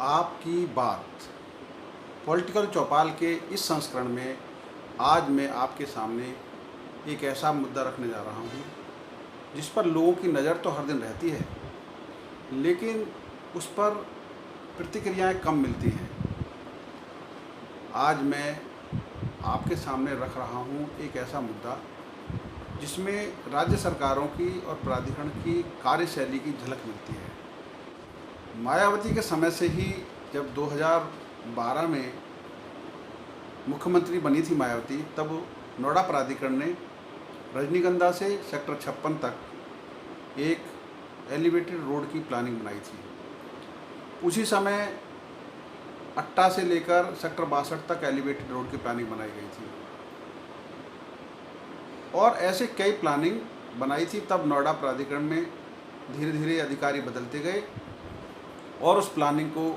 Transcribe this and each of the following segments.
आपकी बात पॉलिटिकल चौपाल के इस संस्करण में आज मैं आपके सामने एक ऐसा मुद्दा रखने जा रहा हूँ जिस पर लोगों की नज़र तो हर दिन रहती है, लेकिन उस पर प्रतिक्रियाएं कम मिलती हैं। आज मैं आपके सामने रख रहा हूँ एक ऐसा मुद्दा जिसमें राज्य सरकारों की और प्राधिकरण की कार्यशैली की झलक मिलती है। मायावती के समय से ही, जब 2012 में मुख्यमंत्री बनी थी मायावती, तब नोएडा प्राधिकरण ने रजनीगंधा से सेक्टर 56 तक एक एलिवेटेड रोड की प्लानिंग बनाई थी। उसी समय अट्टा से लेकर सेक्टर 62 तक एलिवेटेड रोड की प्लानिंग बनाई गई थी और ऐसे कई प्लानिंग बनाई थी। तब नोएडा प्राधिकरण में धीरे धीरे अधिकारी बदलते गए और उस प्लानिंग को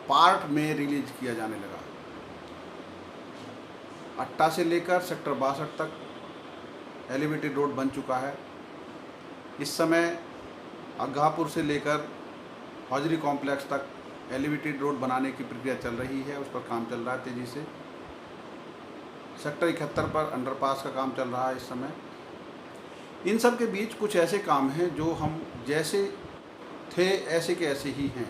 पार्ट में रिलीज किया जाने लगा। अट्टा से लेकर सेक्टर 62 तक एलिवेटेड रोड बन चुका है। इस समय अग्घापुर से लेकर हौजरी कॉम्प्लेक्स तक एलिवेटेड रोड बनाने की प्रक्रिया चल रही है, उस पर काम चल रहा है तेज़ी से। सेक्टर 71 पर अंडरपास का काम चल रहा है इस समय। इन सब के बीच कुछ ऐसे काम हैं जो हम जैसे थे ऐसे के ऐसे ही हैं।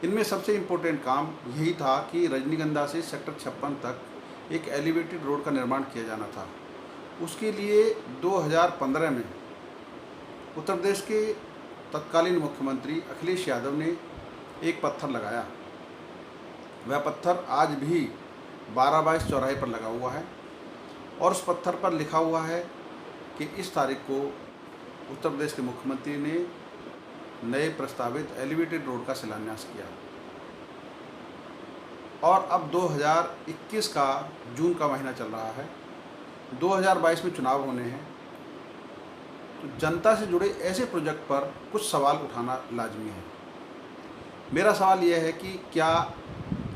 इनमें सबसे इम्पोर्टेंट काम यही था कि रजनीगंधा से सेक्टर 56 तक एक एलिवेटेड रोड का निर्माण किया जाना था। उसके लिए 2015 में उत्तर प्रदेश के तत्कालीन मुख्यमंत्री अखिलेश यादव ने एक पत्थर लगाया। वह पत्थर आज भी 12/22 चौराहे पर लगा हुआ है और उस पत्थर पर लिखा हुआ है कि इस तारीख को उत्तर प्रदेश के मुख्यमंत्री ने नए प्रस्तावित एलिवेटेड रोड का शिलान्यास किया। और अब 2021 का जून का महीना चल रहा है, 2022 में चुनाव होने हैं, तो जनता से जुड़े ऐसे प्रोजेक्ट पर कुछ सवाल उठाना लाजमी है। मेरा सवाल यह है कि क्या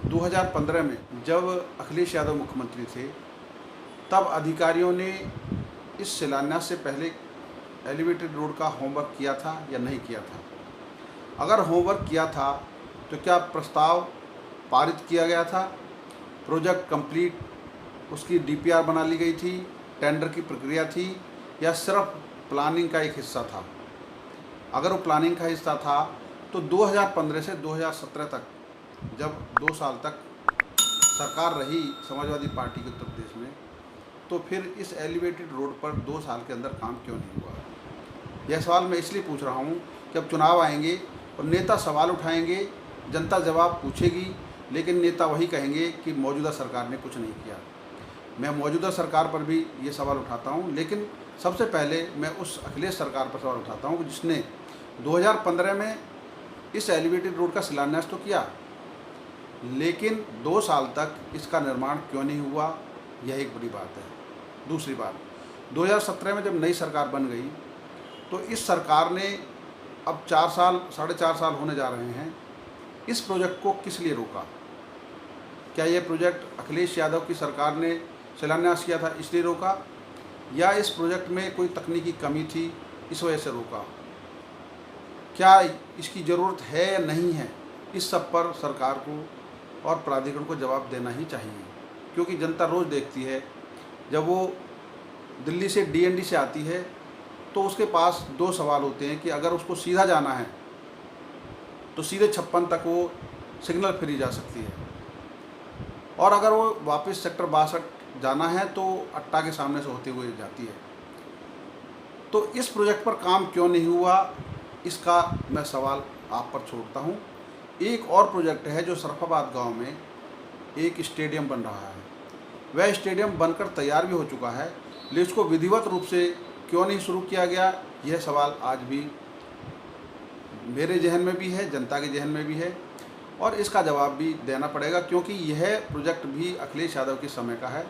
2015 में जब अखिलेश यादव मुख्यमंत्री थे, तब अधिकारियों ने इस शिलान्यास से पहले एलिवेटेड रोड का होमवर्क किया था या नहीं किया था? अगर होमवर्क किया था तो क्या प्रस्ताव पारित किया गया था, प्रोजेक्ट कंप्लीट, उसकी डीपीआर बना ली गई थी, टेंडर की प्रक्रिया थी, या सिर्फ प्लानिंग का एक हिस्सा था? अगर वो प्लानिंग का हिस्सा था तो 2015 से 2017 तक, जब 2 साल तक सरकार रही समाजवादी पार्टी के उत्तर प्रदेश में, तो फिर इस एलिवेटेड रोड पर 2 साल के अंदर काम क्यों नहीं हुआ? यह सवाल मैं इसलिए पूछ रहा हूँ कि अब चुनाव आएंगे और नेता सवाल उठाएंगे, जनता जवाब पूछेगी, लेकिन नेता वही कहेंगे कि मौजूदा सरकार ने कुछ नहीं किया। मैं मौजूदा सरकार पर भी ये सवाल उठाता हूँ, लेकिन सबसे पहले मैं उस अखिलेश सरकार पर सवाल उठाता हूँ जिसने 2015 में इस एलिवेटेड रोड का शिलान्यास तो किया, लेकिन 2 साल तक इसका निर्माण क्यों नहीं हुआ? यह एक बड़ी बात है। दूसरी बात, 2017 में जब नई सरकार बन गई तो इस सरकार ने अब 4 साल, 4.5 साल होने जा रहे हैं, इस प्रोजेक्ट को किस लिए रोका? क्या यह प्रोजेक्ट अखिलेश यादव की सरकार ने शिलान्यास किया था इसलिए रोका, या इस प्रोजेक्ट में कोई तकनीकी कमी थी इस वजह से रोका? क्या इसकी ज़रूरत है या नहीं है? इस सब पर सरकार को और प्राधिकरण को जवाब देना ही चाहिए, क्योंकि जनता रोज़ देखती है, जब वो दिल्ली से डीएनडी से आती है तो उसके पास 2 सवाल होते हैं कि अगर उसको सीधा जाना है तो सीधे 56 तक वो सिग्नल फ्री जा सकती है, और अगर वो वापस सेक्टर 62 जाना है तो अट्टा के सामने से होते हुए जाती है। तो इस प्रोजेक्ट पर काम क्यों नहीं हुआ, इसका मैं सवाल आप पर छोड़ता हूँ। एक और प्रोजेक्ट है जो सरफाबाद गांव में एक स्टेडियम बन रहा है। वह स्टेडियम बनकर तैयार भी हो चुका है, लेकिन उसको विधिवत रूप से क्यों नहीं शुरू किया गया, यह सवाल आज भी मेरे जहन में भी है, जनता के जहन में भी है, और इसका जवाब भी देना पड़ेगा, क्योंकि यह प्रोजेक्ट भी अखिलेश यादव के समय का है।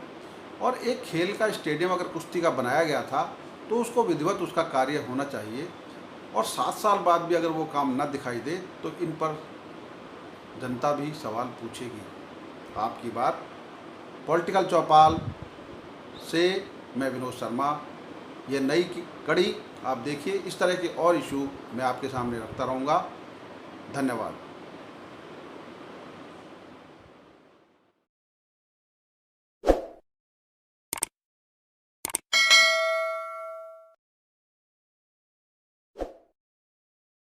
और एक खेल का स्टेडियम अगर कुश्ती का बनाया गया था तो उसको विधिवत उसका कार्य होना चाहिए, और 7 साल बाद भी अगर वो काम न दिखाई दे तो इन पर जनता भी सवाल पूछेगी। आपकी बात पॉलिटिकल चौपाल से मैं विनोद शर्मा। ये नई कड़ी आप देखिए, इस तरह के और इशू मैं आपके सामने रखता रहूँगा। धन्यवाद।